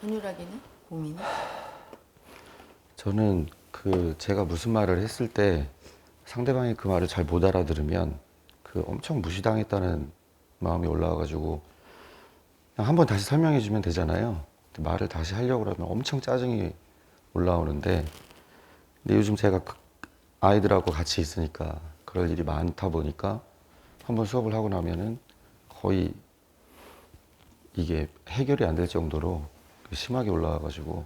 전율하기는 고민이? 저는 제가 무슨 말을 했을 때 상대방이 그 말을 잘 못 알아들으면 엄청 무시당했다는 마음이 올라와가지고 그냥 한번 다시 설명해 주면 되잖아요. 근데 말을 다시 하려고 그러면 엄청 짜증이 올라오는데 근데 요즘 제가 아이들하고 같이 있으니까 그럴 일이 많다 보니까 한번 수업을 하고 나면은 거의 이게 해결이 안 될 정도로 심하게 올라와가지고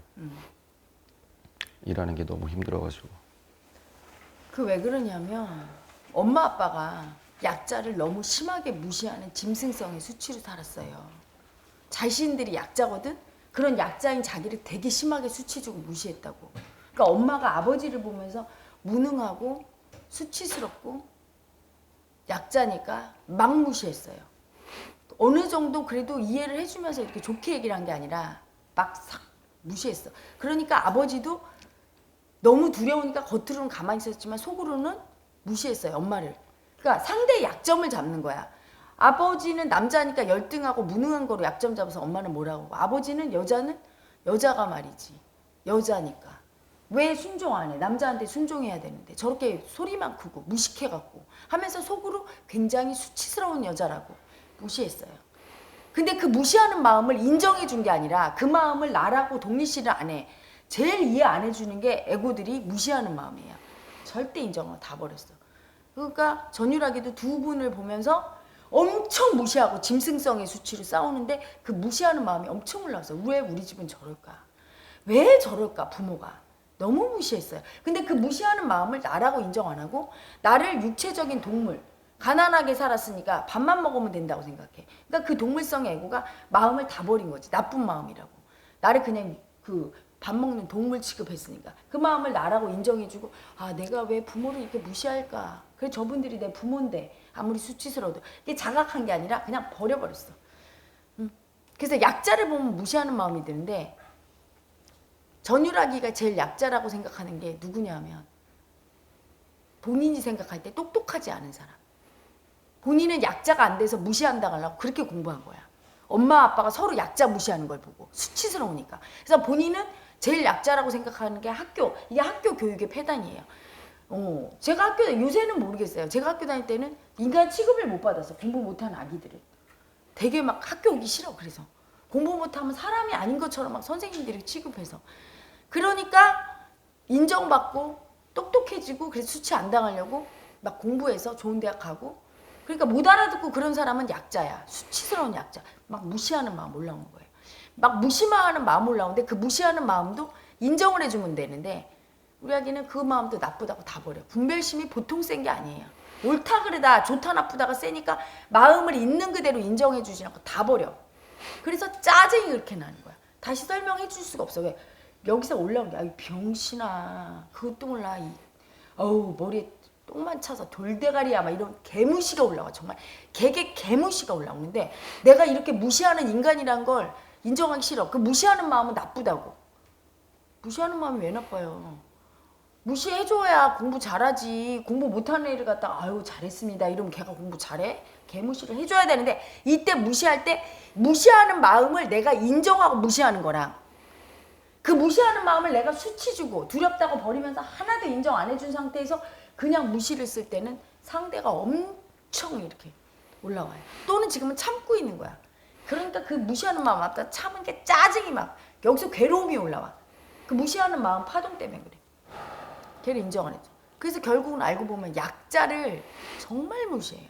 일하는 게 너무 힘들어가지고. 그 왜 그러냐면 엄마 아빠가 약자를 너무 심하게 무시하는 짐승성의 수치로 살았어요. 자신들이 약자거든? 그런 약자인 자기를 되게 심하게 수치 주고 무시했다고. 그러니까 엄마가 아버지를 보면서 무능하고 수치스럽고 약자니까 막 무시했어요. 어느 정도 그래도 이해를 해주면서 이렇게 좋게 얘기를 한 게 아니라 막 싹 무시했어. 그러니까 아버지도 너무 두려우니까 겉으로는 가만히 있었지만 속으로는 무시했어요, 엄마를. 그러니까 상대의 약점을 잡는 거야. 아버지는 남자니까 열등하고 무능한 거로 약점 잡아서 엄마는 뭐라고 하고, 아버지는 여자는 여자가 말이지, 여자니까 왜 순종 안 해? 남자한테 순종해야 되는데 저렇게 소리만 크고 무식해갖고 하면서 속으로 굉장히 수치스러운 여자라고 무시했어요. 근데 그 무시하는 마음을 인정해 준 게 아니라 그 마음을 나라고 독립시를 안 해. 제일 이해 안 해주는 게 애고들이 무시하는 마음이에요. 절대 인정을 다 버렸어. 그러니까 전율하기도 두 분을 보면서 엄청 무시하고 짐승성의 수치로 싸우는데 그 무시하는 마음이 엄청 올라왔어요. 왜 우리 집은 저럴까? 왜 저럴까? 부모가. 너무 무시했어요. 근데 그 무시하는 마음을 나라고 인정 안 하고 나를 육체적인 동물, 가난하게 살았으니까 밥만 먹으면 된다고 생각해. 그러니까 그 동물성의 애고가 마음을 다 버린 거지. 나쁜 마음이라고. 나를 그냥 밥 먹는 동물 취급했으니까 그 마음을 나라고 인정해주고, 아 내가 왜 부모를 이렇게 무시할까? 그래 저분들이 내 부모인데 아무리 수치스러워도 이게 자각한 게 아니라 그냥 버려버렸어. 그래서 약자를 보면 무시하는 마음이 드는데 전율하기가 제일 약자라고 생각하는 게 누구냐면 본인이 생각할 때 똑똑하지 않은 사람. 본인은 약자가 안 돼서 무시한다고 그렇게 공부한 거야. 엄마 아빠가 서로 약자 무시하는 걸 보고 수치스러우니까. 그래서 본인은 제일 약자라고 생각하는 게 학교. 이게 학교 교육의 폐단이에요. 제가 요새는 모르겠어요. 제가 학교 다닐 때는 인간 취급을 못 받았어. 공부 못하는 아기들을. 되게 막 학교 오기 싫어. 그래서 공부 못하면 사람이 아닌 것처럼 막 선생님들이 취급해서. 그러니까 인정받고 똑똑해지고 그래서 수치 안 당하려고 막 공부해서 좋은 대학 가고. 그러니까 못 알아듣고 그런 사람은 약자야. 수치스러운 약자. 막 무시하는 마음 올라오는 거예요. 막 무시만 마음 올라오는데 그 무시하는 마음도 인정을 해주면 되는데 우리 아기는 그 마음도 나쁘다고 다 버려. 분별심이 보통 센 게 아니에요. 옳다 그르다 좋다 나쁘다가 세니까 마음을 있는 그대로 인정해 주지 않고 다 버려. 그래서 짜증이 그렇게 나는 거야. 다시 설명해 줄 수가 없어. 왜? 여기서 올라온 게 아이 병신아 그것도 몰라. 어우 머리에 똥만 차서 돌대가리야 막 이런 개무시가 올라와. 정말 개무시가 올라오는데 내가 이렇게 무시하는 인간이란 걸 인정하기 싫어. 그 무시하는 마음은 나쁘다고. 무시하는 마음이 왜 나빠요? 무시해줘야 공부 잘하지. 공부 못하는 애를 갖다가 아유 잘했습니다 이러면 걔가 공부 잘해? 개무시를 해줘야 되는데 이때 무시할 때 무시하는 마음을 내가 인정하고 무시하는 거랑 그 무시하는 마음을 내가 수치 주고 두렵다고 버리면서 하나도 인정 안 해준 상태에서 그냥 무시를 쓸 때는 상대가 엄청 이렇게 올라와요. 또는 지금은 참고 있는 거야. 그러니까 그 무시하는 마음 앞다 참은 게 짜증이 막 여기서 괴로움이 올라와. 그 무시하는 마음 파동 때문에 그래. 걔를 인정 안 해줘. 그래서 결국은 알고 보면 약자를 정말 무시해요.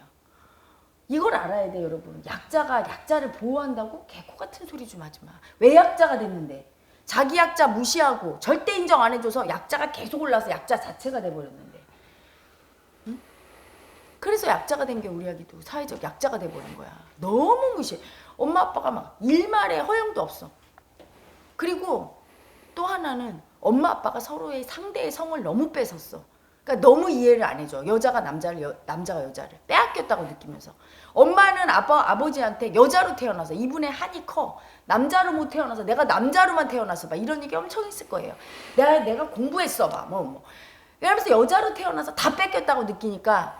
이걸 알아야 돼 여러분. 약자가 약자를 보호한다고? 개코 같은 소리 좀 하지 마. 왜 약자가 됐는데? 자기 약자 무시하고 절대 인정 안 해줘서 약자가 계속 올라서 약자 자체가 돼버렸는데. 응? 그래서 약자가 된 게 우리 아기도 사회적 약자가 돼버린 거야. 너무 무시해. 엄마 아빠가 막 일말의 허용도 없어. 그리고 또 하나는 엄마 아빠가 서로의 상대의 성을 너무 뺏었어. 그러니까 너무 이해를 안 해줘. 여자가 남자가 여자를 빼앗겼다고 느끼면서. 엄마는 아버지한테 여자로 태어나서 이분의 한이 커. 남자로 못 태어나서 내가 남자로만 태어나서 봐. 이런 얘기 엄청 했을 거예요. 내가 공부했어 봐. 이러면서 여자로 태어나서 다 뺏겼다고 느끼니까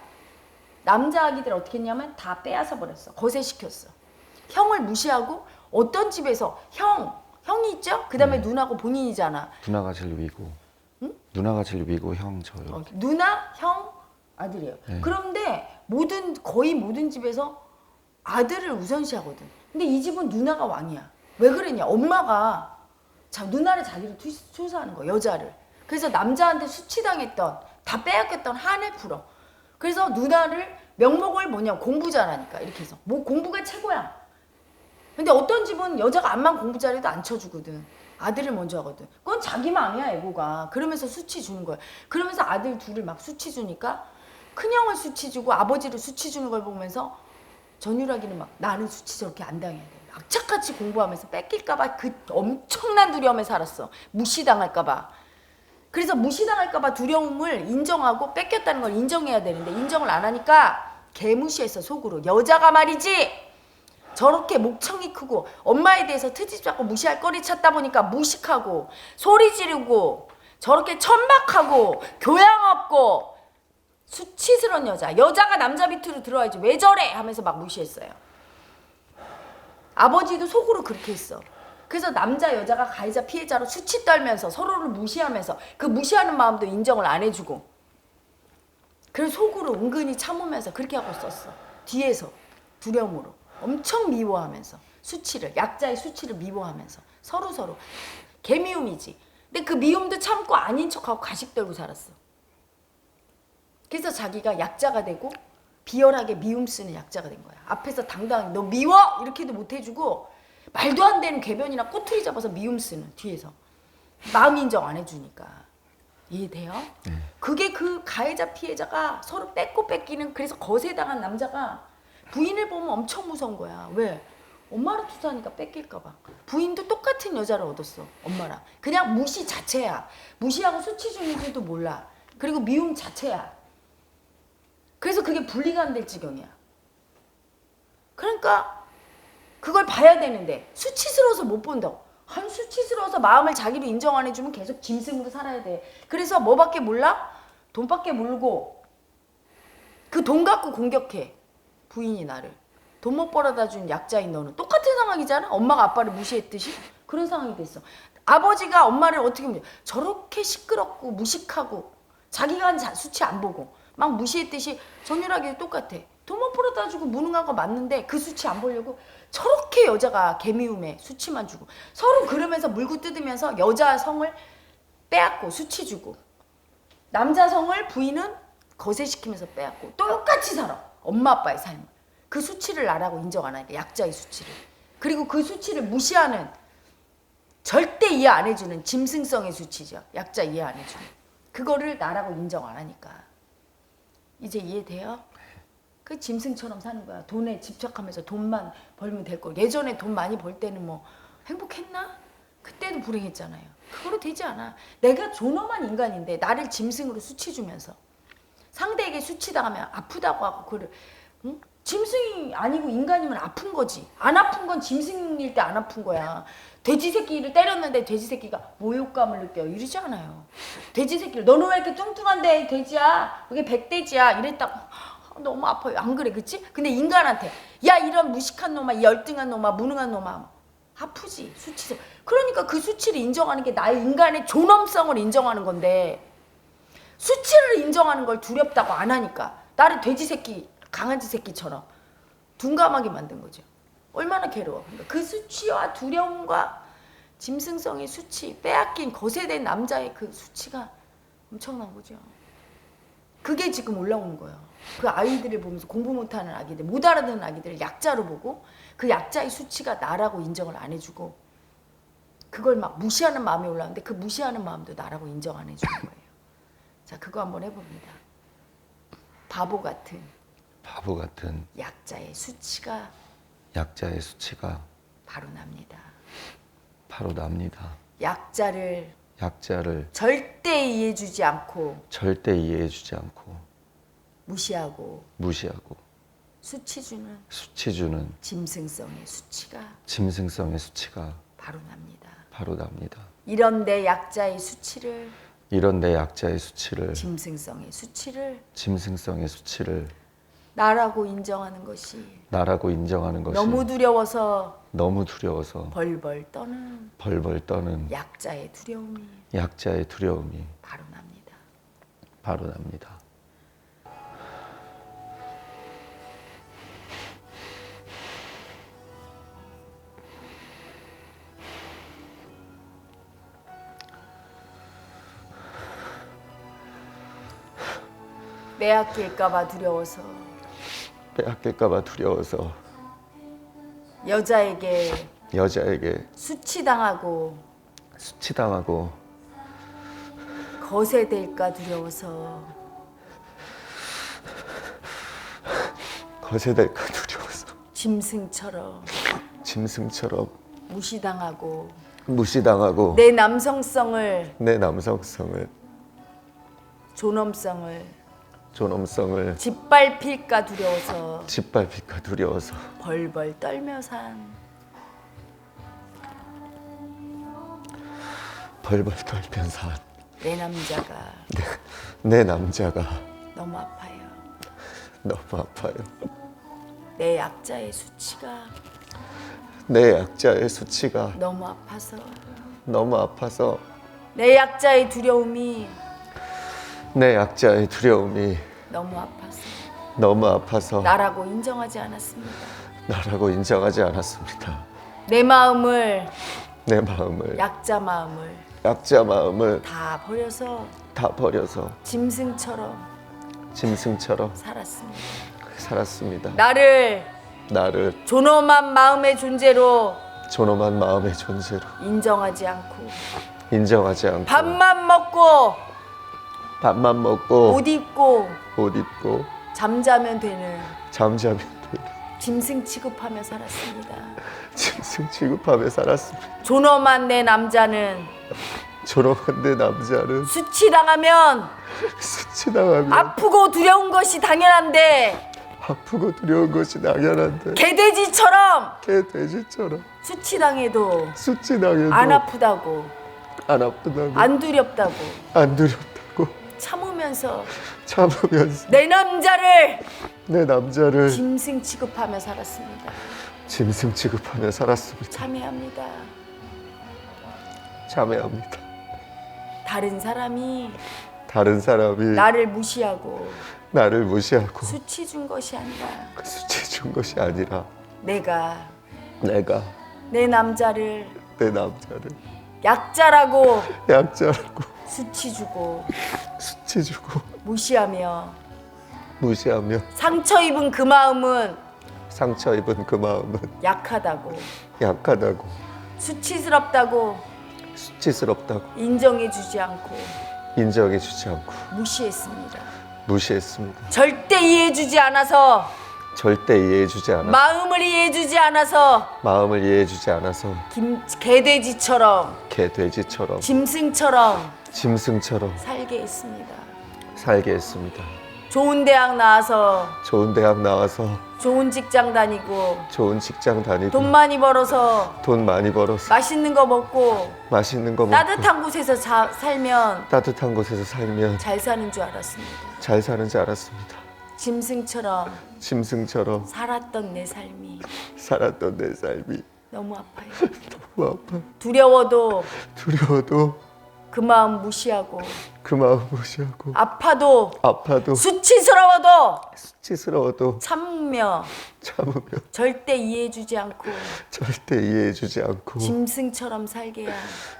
남자 아기들 어떻게 했냐면 다 빼앗아 버렸어. 거세시켰어. 형을 무시하고 어떤 집에서 형 형이 있죠? 그 다음에 누나고 본인이잖아. 누나가 제일 위고. 누나가 제일 위고 형 저요. 누나, 형, 아들이에요. 네. 그런데 거의 모든 집에서 아들을 우선시하거든. 근데 이 집은 누나가 왕이야. 왜 그랬냐? 엄마가 누나를 자기를 투사하는 거야, 여자를. 그래서 남자한테 수치당했던, 다 빼앗겼던 한을 풀어. 그래서 누나를 명목을 뭐냐, 공부 잘하니까 이렇게 해서. 뭐 공부가 최고야. 근데 어떤 집은 여자가 암만 공부 잘해도 안 쳐주거든. 아들을 먼저 하거든. 그건 자기 마음이야, 애고가. 그러면서 수치 주는 거야. 그러면서 아들 둘을 막 수치 주니까 큰형을 수치 주고 아버지를 수치 주는 걸 보면서 전유라기는 막 나는 수치 저렇게 안 당해야 돼. 악착같이 공부하면서 뺏길까봐 그 엄청난 두려움에 살았어. 무시당할까봐. 그래서 무시당할까봐 두려움을 인정하고 뺏겼다는 걸 인정해야 되는데 인정을 안 하니까 개무시했어, 속으로. 여자가 말이지 저렇게 목청이 크고 엄마에 대해서 트집 잡고 무시할 거리 찾다 보니까 무식하고 소리 지르고 저렇게 천박하고 교양 없고 수치스러운 여자가 남자 밑으로 들어와야지 왜 저래 하면서 막 무시했어요. 아버지도 속으로 그렇게 했어. 그래서 남자 여자가 가해자 피해자로 수치 떨면서 서로를 무시하면서 그 무시하는 마음도 인정을 안 해주고 그래서 속으로 은근히 참으면서 그렇게 하고 썼어. 뒤에서 두려움으로 엄청 미워하면서 수치를, 약자의 수치를 미워하면서 서로 개미움이지. 근데 그 미움도 참고 아닌 척하고 가식 들고 살았어. 그래서 자기가 약자가 되고 비열하게 미움 쓰는 약자가 된 거야. 앞에서 당당하게 너 미워! 이렇게도 못 해주고 말도 안 되는 궤변이나 꼬투리 잡아서 미움 쓰는 뒤에서 마음 인정 안 해주니까. 이해돼요? 그게 그 가해자 피해자가 서로 뺏고 뺏기는 그래서 거세당한 남자가 부인을 보면 엄청 무서운 거야. 왜? 엄마를 투사하니까 뺏길까봐. 부인도 똑같은 여자를 얻었어. 엄마랑. 그냥 무시 자체야. 무시하고 수치 주는 줄도 몰라. 그리고 미움 자체야. 그래서 그게 분리가 안 될 지경이야. 그러니까 그걸 봐야 되는데 수치스러워서 못 본다고. 한 수치스러워서 마음을 자기로 인정 안 해주면 계속 짐승으로 살아야 돼. 그래서 뭐밖에 몰라? 돈밖에 모르고 그 돈 갖고 공격해. 부인이 나를. 돈 못 벌어다 준 약자인 너는. 똑같은 상황이잖아. 엄마가 아빠를 무시했듯이. 그런 상황이 됐어. 아버지가 엄마를 어떻게 보면 저렇게 시끄럽고 무식하고 자기가 한 수치 안 보고 막 무시했듯이 전율하게 똑같아. 돈 못 벌어다 주고 무능한 거 맞는데 그 수치 안 보려고 저렇게 여자가 개미움에 수치만 주고 서로 그러면서 물고 뜯으면서 여자 성을 빼앗고 수치 주고 남자 성을 부인은 거세시키면서 빼앗고 똑같이 살아. 엄마 아빠의 삶을. 그 수치를 나라고 인정 안 하니까 약자의 수치를. 그리고 그 수치를 무시하는 절대 이해 안 해주는 짐승성의 수치죠. 약자 이해 안 해주는. 그거를 나라고 인정 안 하니까. 이제 이해돼요? 그 짐승처럼 사는 거야. 돈에 집착하면서 돈만 벌면 될 거. 예전에 돈 많이 벌 때는 뭐 행복했나? 그때도 불행했잖아요. 그거로 되지 않아. 내가 존엄한 인간인데 나를 짐승으로 수치 주면서 상대에게 수치당하면 아프다고 하고 그걸 응? 짐승이 아니고 인간이면 아픈 거지. 안 아픈 건 짐승일 때 안 아픈 거야. 돼지 새끼를 때렸는데 돼지 새끼가 모욕감을 느껴 이러지 않아요. 돼지 새끼를 너는 왜 이렇게 뚱뚱한데 돼지야? 그게 백돼지야 이랬다고 너무 아파요. 안 그래 그치? 근데 인간한테 야 이런 무식한 놈아 이 열등한 놈아 무능한 놈아 아프지 수치서. 그러니까 그 수치를 인정하는 게 나의 인간의 존엄성을 인정하는 건데 수치를 인정하는 걸 두렵다고 안 하니까 나를 돼지 새끼 강아지 새끼처럼 둔감하게 만든 거죠. 얼마나 괴로워. 그러니까 그 수치와 두려움과 짐승성의 수치, 빼앗긴 거세된 남자의 그 수치가 엄청난 거죠. 그게 지금 올라오는 거예요. 그 아이들을 보면서 공부 못하는 아기들, 못 알아듣는 아기들을 약자로 보고 그 약자의 수치가 나라고 인정을 안 해주고 그걸 막 무시하는 마음이 올라오는데 그 무시하는 마음도 나라고 인정 안 해주는 거예요. 자, 그거 한번 해봅니다. 바보 같은 약자의 수치가 바로 납니다. 약자를 절대 이해해주지 않고 무시하고 수치 주는 짐승성의 수치가 바로 납니다. 이런 내 약자의 수치를 짐승성의 수치를 나라고 인정하는 것이 나라고 인정하는 것이 너무 두려워서 너무 두려워서 벌벌 떠는 벌벌 떠는 약자의 두려움이 약자의 두려움이 바로 납니다. 바로 납니다. 빼앗길까봐 두려워서 빼앗길까봐 두려워서 여자에게 여자에게 수치당하고 수치당하고 거세될까 두려워서 거세될까 두려워서 짐승처럼 짐승처럼 무시당하고 무시당하고 내 남성성을 내 남성성을 존엄성을 존엄성을 짓밟힐까 두려워서 짓밟힐까 두려워서 벌벌 떨며 산 벌벌 떨면 산 내 남자가 내 남자가 너무 아파요. 너무 아파요. 내 약자의 수치가 내 약자의 수치가 너무 아파서 너무 아파서 내 약자의 두려움이 내 약자의 두려움이 너무 아파서 너무 아파서 나라고 인정하지 않았습니다. 나라고 인정하지 않았습니다. 내 마음을 내 마음을 약자 마음을 약자 마음을 다 버려서 다 버려서 짐승처럼 짐승처럼 살았습니다. 살았습니다. 나를 나를 존엄한 마음의 존재로 존엄한 마음의 존재로 인정하지 않고 인정하지 않고 밥만 먹고 밥만 먹고 옷 입고 옷 입고 잠자면 되는 잠자면 되는 짐승 취급하며 살았습니다. 짐승 취급하며 살았습니다. 존엄한 내 남자는 존엄한 내 남자는 수치당하면 수치당하며 아프고 두려운 것이 당연한데 아프고 두려운 것이 당연한데 개돼지처럼 개돼지처럼 수치당해도 수치당해도 안 아프다고 안 아프다고 안 두렵다고 안 두렵다고 참으면서 참으면서 내 남자를 내 남자를 짐승 취급하며 살았습니다. 짐승 취급하며 살았습니다. 참회합니다. 참회합니다. 다른 사람이 다른 사람이 나를 무시하고 나를 무시하고 수치 준 것이 아니라 수치 준 것이 아니라 내가 내가 내 남자를 내 남자를 약자라고 약자라고 수치 주고 수치 주고 무시하며 무시하며 상처 입은 그 마음은 상처 입은 그 마음은 약하다고 약하다고 수치스럽다고 수치스럽다고 인정해 주지 않고 인정해 주지 않고 무시했습니다. 무시했습니다. 절대 이해해 주지 않아서 절대 이해해 주지 않아 마음을 이해해 주지 않아서 마음을 이해해 주지 않아서 개돼지처럼 개돼지처럼 짐승처럼 짐승처럼 살게 했습니다. 살게 했습니다. 좋은 대학 나와서 좋은 대학 나와서 좋은 직장 다니고 좋은 직장 다니고 돈 많이 벌어서 돈 많이 벌어서 맛있는 거 먹고 맛있는 거 먹고 따뜻한 곳에서 살면 따뜻한 곳에서 살면 잘 사는 줄 알았습니다. 잘 사는 줄 알았습니다. 짐승처럼 짐승처럼 살았던 내 삶이 살았던 내 삶이 너무 아파요. 너무 아파. 두려워도 두려워도 그 마음 무시하고 그 마음 무시하고 아파도 아파도 수치스러워도 수치스러워도 참으며 참으며 절대 이해해주지 않고 절대 이해해주지 않고 짐승처럼 살게 한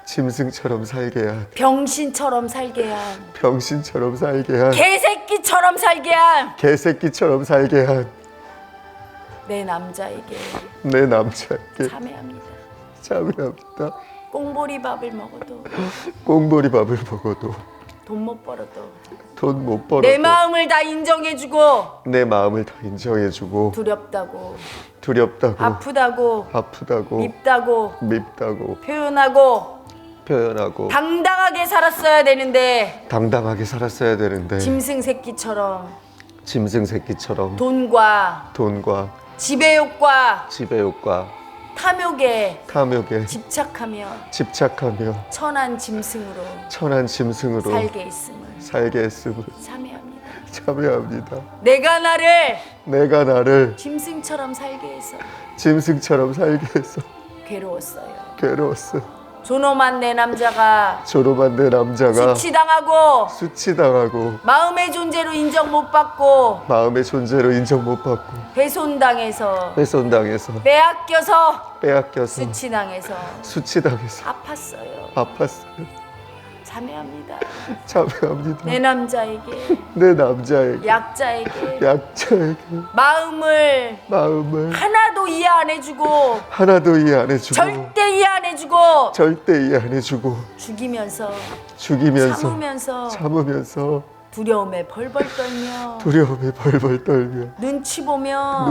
짐승처럼 살게 한 병신처럼 살게 한 병신처럼 살게 한 개새끼처럼 살게 한 개새끼처럼 살게 한 내 남자에게 내 남자에게 참회합니다. 참여합니다. 꽁보리밥을 먹어도 꽁보리밥을 먹어도 돈 못 벌어도 돈 못 벌어도 내 마음을 다 인정해주고 내 마음을 다 인정해주고 두렵다고 두렵다고 아프다고 아프다고 밉다고 밉다고 표현하고 표현하고 당당하게 살았어야 되는데 당당하게 살았어야 되는데 짐승 새끼처럼 짐승 새끼처럼 돈과 돈과 지배욕과 지배욕과 탐욕에 탐욕에 집착하며 집착하며 천한 짐승으로 천한 짐승으로 살게 있음을 살게 했음을 참회합니다. 참여합니다. 내가 나를 짐승처럼 살게 해서 괴로웠어요. 괴로웠어요. 존엄한 내 남자가 수치당하고 마음의 존재로 인정 못 받고 훼손당해서 빼앗겨서 수치당해서 아팠어요. 참여합니다. 내 남자에게 약자에게 마음을 하나도 이해 안 해주고 절대 이해 안 해주고 죽이면서 참으면서 두려움에 벌벌 떨며 눈치 보며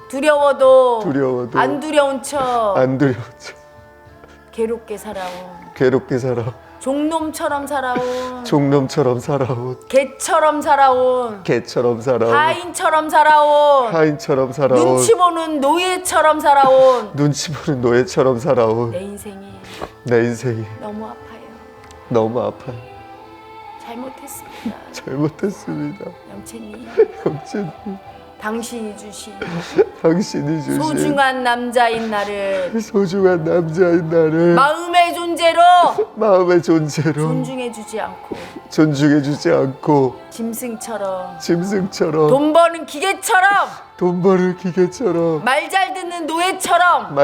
두려워도 안 두려운 척 괴롭게 살아온 종놈처럼 살아온 개처럼 살아온 하인처럼 살아온 눈치 보는 노예처럼 살아온 내 인생이 너무 아파요. 잘못했습니다. 영채님 당신이 주신 소중한 남자인 나를 마음의 존재로 존중해주지 않고 짐승처럼 돈 버는 기계처럼 말 잘 듣는 노예처럼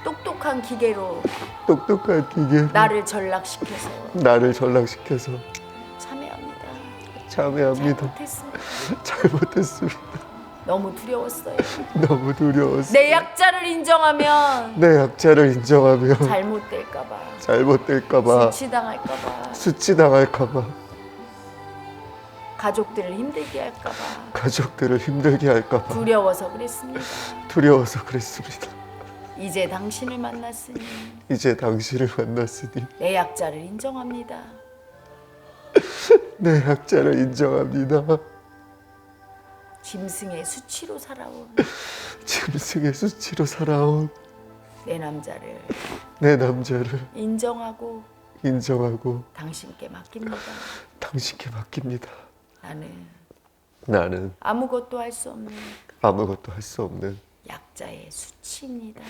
똑똑한 기계로 나를 전락시켜서 참여합니다. 잘못했습니다. 너무 두려웠어요. 내 약자를 인정하면 잘못될까봐 수치당할까봐 가족들을 힘들게 할까봐 두려워서 그랬습니다. 이제 당신을 만났으니 내 약자를 인정합니다. 짐승의 수치로 살아온 내 남자를 인정하고 당신께 맡깁니다. 나는 아무것도 할 수 없는 약자의 수치입니다.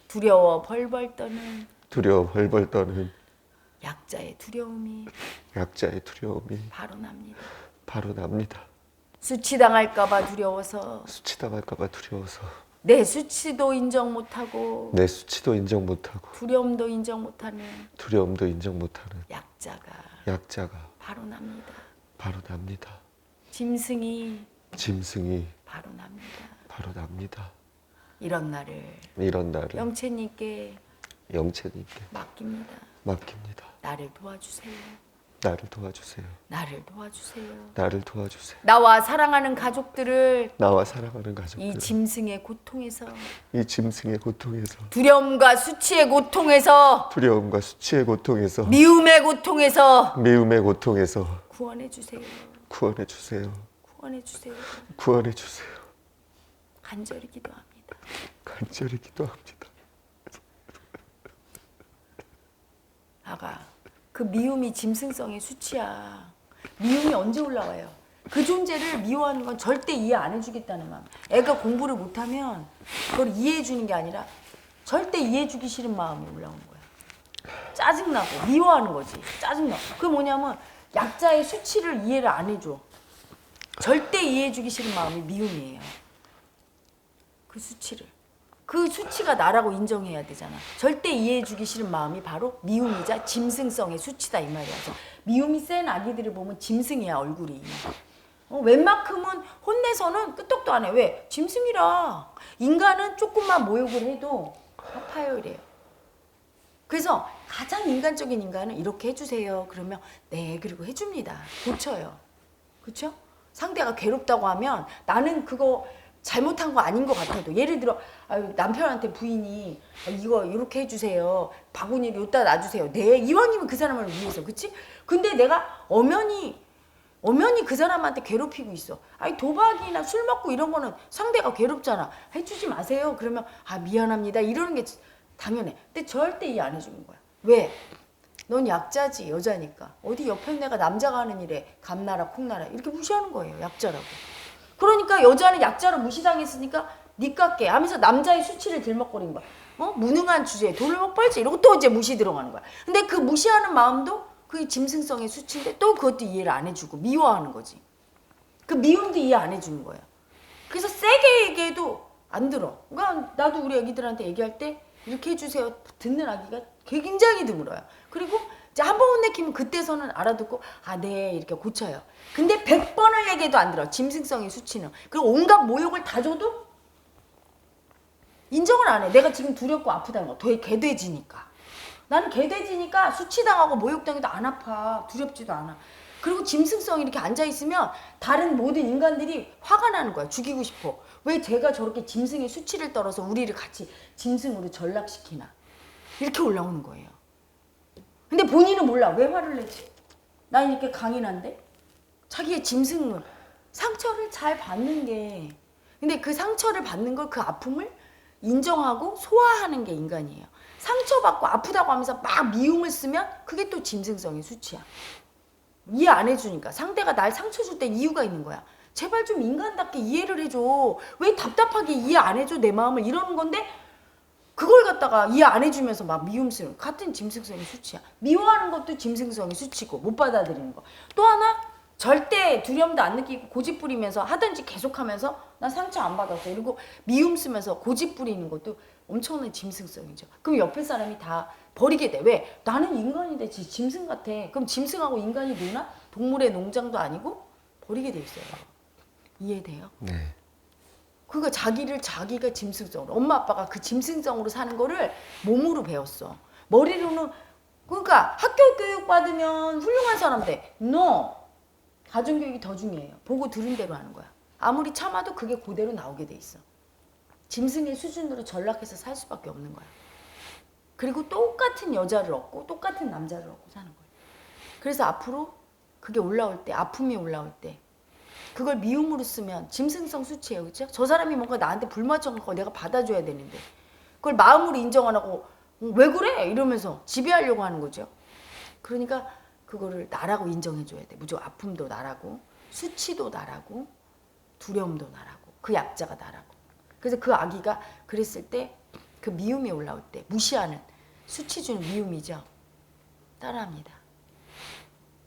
두려워 벌벌 떠는 약자의 두려움이 바로 납니다. 수치당할까봐 두려워서 내 수치도 인정 못하고 두려움도 인정 못하는 약자가 바로 납니다. 짐승이 바로 납니다. 이런 나를 영채님께 맡깁니다. 나를 도와주세요. 나와 사랑하는 가족들을 이 짐승의 고통에서 두려움과 수치의 고통에서 미움의 고통에서 구원해 주세요. 간절히 기도합니다. 아가, 그 미움이 짐승성의 수치야. 미움이 언제 올라와요? 그 존재를 미워하는 건 절대 이해 안 해주겠다는 마음. 애가 공부를 못하면 그걸 이해해 주는 게 아니라 절대 이해해 주기 싫은 마음이 올라오는 거야. 짜증나고 미워하는 거지. 짜증나. 그게 뭐냐면 약자의 수치를 이해를 안 해줘. 절대 이해해 주기 싫은 마음이 미움이에요. 그 수치가 나라고 인정해야 되잖아. 절대 이해해 주기 싫은 마음이 바로 미움이자 짐승성의 수치다 이 말이야. 그래서 미움이 센 아기들을 보면 짐승이야 얼굴이. 웬만큼은 혼내서는 끄떡도 안 해. 왜? 짐승이라. 인간은 조금만 모욕을 해도 아파요 이래요. 그래서 가장 인간적인 인간은 이렇게 해주세요. 그러면 네 그리고 해줍니다. 고쳐요. 그렇죠? 상대가 괴롭다고 하면 나는 그거 잘못한 거 아닌 것 같아도 예를 들어 남편한테 부인이 이거 이렇게 해주세요. 바구니를 여기다 놔주세요. 네 이왕이면 그 사람을 위해서 그치? 근데 내가 엄연히 그 사람한테 괴롭히고 있어. 아니 도박이나 술 먹고 이런 거는 상대가 괴롭잖아. 해주지 마세요. 그러면 아 미안합니다. 이러는 게 당연해. 근데 절대 이해 안 해주는 거야. 왜? 넌 약자지, 여자니까. 어디 옆에 내가 남자가 하는 일에 감나라 콩나라 이렇게 무시하는 거예요. 약자라고. 그러니까 여자는 약자로 무시당했으니까 니깎게 하면서 남자의 수치를 들먹거리는 거야. 무능한 주제에 돈을 못 벌지 이러고 또 이제 무시 들어가는 거야. 근데 그 무시하는 마음도 그게 짐승성의 수치인데 또 그것도 이해를 안 해주고 미워하는 거지. 그 미움도 이해 안 해주는 거야. 그래서 세게 얘기해도 안 들어. 그러니까 나도 우리 애기들한테 얘기할 때 이렇게 해주세요. 듣는 아기가 굉장히 드물어요. 그리고 이제 한 번 혼내키면 그때서는 알아듣고 네 이렇게 고쳐요. 근데 100번을 얘기해도 안 들어. 짐승성의 수치는. 그리고 온갖 모욕을 다 줘도 인정을 안 해. 내가 지금 두렵고 아프다는 거. 개돼지니까. 나는 개돼지니까 수치당하고 모욕당해도 안 아파. 두렵지도 않아. 그리고 짐승성이 이렇게 앉아있으면 다른 모든 인간들이 화가 나는 거야. 죽이고 싶어. 왜 제가 저렇게 짐승의 수치를 떨어서 우리를 같이 짐승으로 전락시키나. 이렇게 올라오는 거예요. 근데 본인은 몰라. 왜 화를 내지? 난 이렇게 강인한데? 자기의 짐승을 상처를 잘 받는 게 근데 그 상처를 받는 걸 그 아픔을 인정하고 소화하는 게 인간이에요. 상처받고 아프다고 하면서 막 미움을 쓰면 그게 또 짐승성의 수치야. 이해 안 해주니까 상대가 날 상처 줄 때 이유가 있는 거야. 제발 좀 인간답게 이해를 해줘. 왜 답답하게 이해 안 해줘 내 마음을 이러는 건데 그걸 갖다가 이해 안 해주면서 막 미움 쓰는 같은 짐승성의 수치야. 미워하는 것도 짐승성의 수치고 못 받아들이는 거. 또 하나 절대 두려움도 안 느끼고 고집 부리면서 하든지 계속하면서 나 상처 안 받았어 이러고 미움 쓰면서 고집 부리는 것도 엄청난 짐승성이죠. 그럼 옆에 사람이 다 버리게 돼. 왜? 나는 인간인데 짐승 같아. 그럼 짐승하고 인간이 노나? 동물의 농장도 아니고 버리게 돼 있어요. 이해돼요? 네. 그러니까 자기가 짐승성으로 엄마 아빠가 그 짐승성으로 사는 거를 몸으로 배웠어. 머리로는 그러니까 학교 교육 받으면 훌륭한 사람 돼. No. 가정교육이 더 중요해요. 보고 들은 대로 하는 거야. 아무리 참아도 그게 그대로 나오게 돼 있어. 짐승의 수준으로 전락해서 살 수밖에 없는 거야. 그리고 똑같은 여자를 얻고 똑같은 남자를 얻고 사는 거예요. 그래서 앞으로 그게 올라올 때 아픔이 올라올 때 그걸 미움으로 쓰면 짐승성 수치예요. 그렇죠? 저 사람이 뭔가 나한테 불만쩍은 거 내가 받아줘야 되는데 그걸 마음으로 인정 안 하고 왜 그래? 이러면서 지배하려고 하는 거죠. 그러니까 그거를 나라고 인정해줘야 돼. 무조건 아픔도 나라고 수치도 나라고 두려움도 나라고 그 약자가 나라고. 그래서 그 아기가 그랬을 때 그 미움이 올라올 때 무시하는 수치 주는 미움이죠. 따라합니다.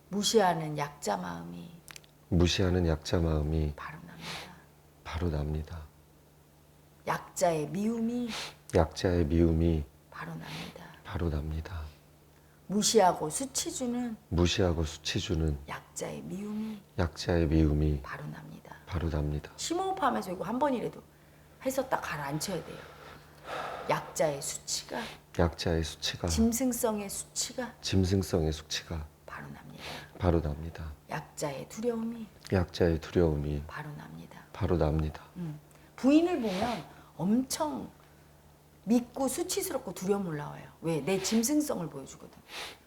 무시하는 약자 마음이 바로 납니다. 바로 납니다. 약자의 미움이 바로 납니다. 무시하고 수치 주는 약자의 미움이 바로 납니다. 심호흡하면서 이거 한 번이라도 해서 딱 가라앉혀야 돼요. 약자의 수치가 짐승성의 수치가 바로 납니다. 약자의 두려움이 바로 납니다. 부인을 보면 엄청 믿고 수치스럽고 두려움 올라와요. 왜? 내 짐승성을 보여주거든.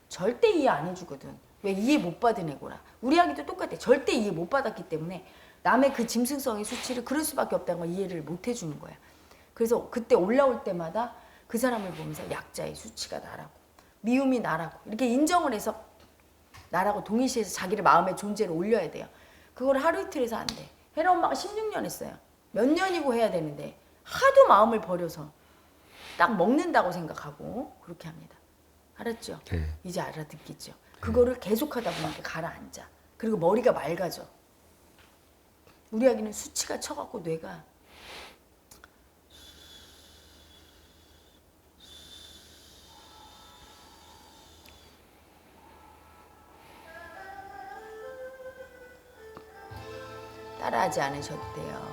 절대 이해 안 해주거든. 왜? 이해 못 받은 애고라. 우리 아기도 똑같아. 절대 이해 못 받았기 때문에 남의 그 짐승성의 수치를 그럴 수밖에 없다는 걸 이해를 못 해주는 거야. 그래서 그때 올라올 때마다 그 사람을 보면서 약자의 수치가 나라고 미움이 나라고 이렇게 인정을 해서 나라고 동일시해서 자기를 마음의 존재를 올려야 돼요. 그걸 하루 이틀 해서 안 돼. 혜라 엄마가 16년 했어요. 몇 년이고 해야 되는데 하도 마음을 버려서 딱 먹는다고 생각하고 그렇게 합니다. 알았죠? 네. 이제 알아듣겠죠? 그거를 계속하다 보면 가라앉아. 그리고 머리가 맑아져. 우리 아기는 수치가 쳐갖고 뇌가 따라하지 않으셔도 돼요.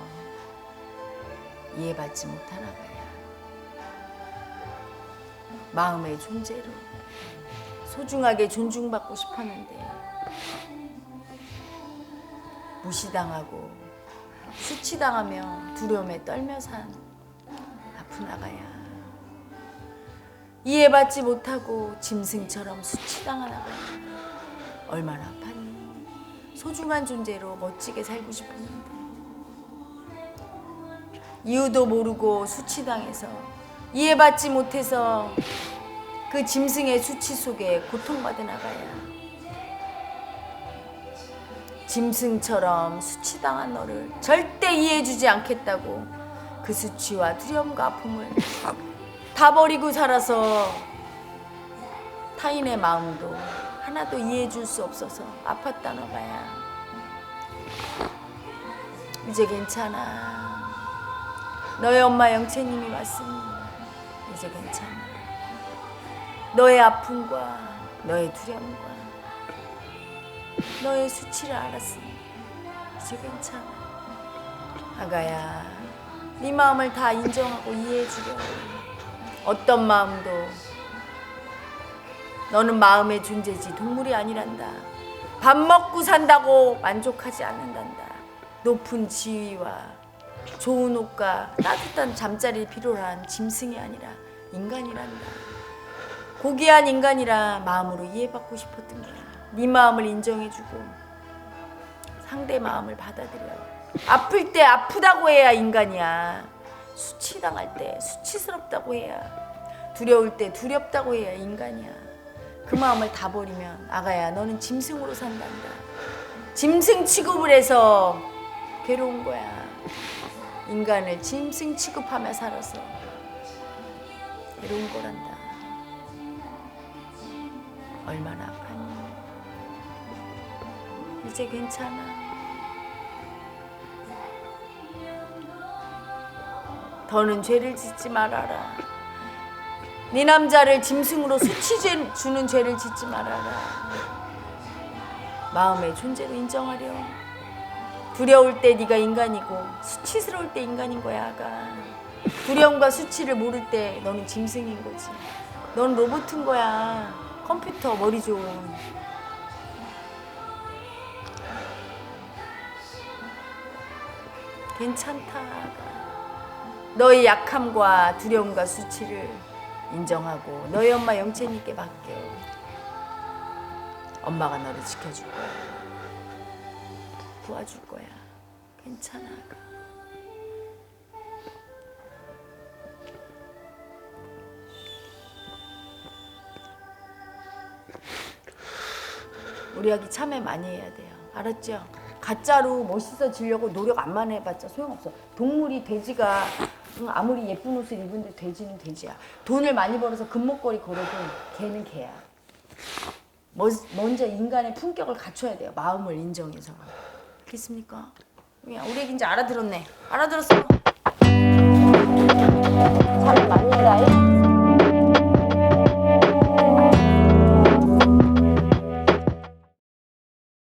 이해받지 못하나 봐요. 마음의 존재로 소중하게 존중받고 싶었는데 무시당하고 수치당하며 두려움에 떨며 산 아픈 아가야. 이해받지 못하고 짐승처럼 수치당한 아가야. 얼마나 아팠니? 소중한 존재로 멋지게 살고 싶었는데 이유도 모르고 수치당해서 이해받지 못해서 그 짐승의 수치 속에 고통받은 아가야. 짐승처럼 수치당한 너를 절대 이해해주지 않겠다고 그 수치와 두려움과 아픔을 다 버리고 살아서 타인의 마음도 하나도 이해해줄 수 없어서 아팠다 너가야. 이제 괜찮아. 너의 엄마 영채님이 왔습니다. 이제 괜찮아. 너의 아픔과 너의 두려움과 너의 수치를 알았으니 이제 괜찮아. 아가야, 네 마음을 다 인정하고 이해해주려. 어떤 마음도 너는 마음의 존재지 동물이 아니란다. 밥 먹고 산다고 만족하지 않는단다. 높은 지위와 좋은 옷과 따뜻한 잠자리를 필요로 한 짐승이 아니라 인간이란다. 고귀한 인간이라 마음으로 이해받고 싶었던 거야. 네 마음을 인정해주고 상대 마음을 받아들여. 아플 때 아프다고 해야 인간이야. 수치당할 때 수치스럽다고 해야, 두려울 때 두렵다고 해야 인간이야. 그 마음을 다 버리면 아가야, 너는 짐승으로 산단다. 짐승 취급을 해서 괴로운 거야. 인간을 짐승 취급하며 살아서 괴로운 거란다. 얼마나 아팠니? 이제 괜찮아. 더는 죄를 짓지 말아라. 네 남자를 짐승으로 수치 주는 죄를 짓지 말아라. 마음의 존재로 인정하렴. 두려울 때 네가 인간이고 수치스러울 때 인간인 거야, 아가. 두려움과 수치를 모를 때 너는 짐승인 거지. 넌 로봇인 거야. 컴퓨터 머리 좋은. 괜찮다, 아가. 너의 약함과 두려움과 수치를 인정하고 너희 엄마 영채님께 맡겨. 엄마가 너를 지켜줄 거야. 도와줄 거야. 괜찮아. 우리 아기 참회 많이 해야 돼요. 알았죠? 가짜로 멋있어지려고 노력 안만 해봤자 소용없어. 동물이, 돼지가 아무리 예쁜 옷을 입은데 돼지는 돼지야. 돈을 많이 벌어서 금목걸이 걸어도 개는 개야. 먼저 인간의 품격을 갖춰야 돼요. 마음을 인정해서. 알겠습니까? 우리 애기 이제 알아들었네. 알아들었어. 잘 많이 해라.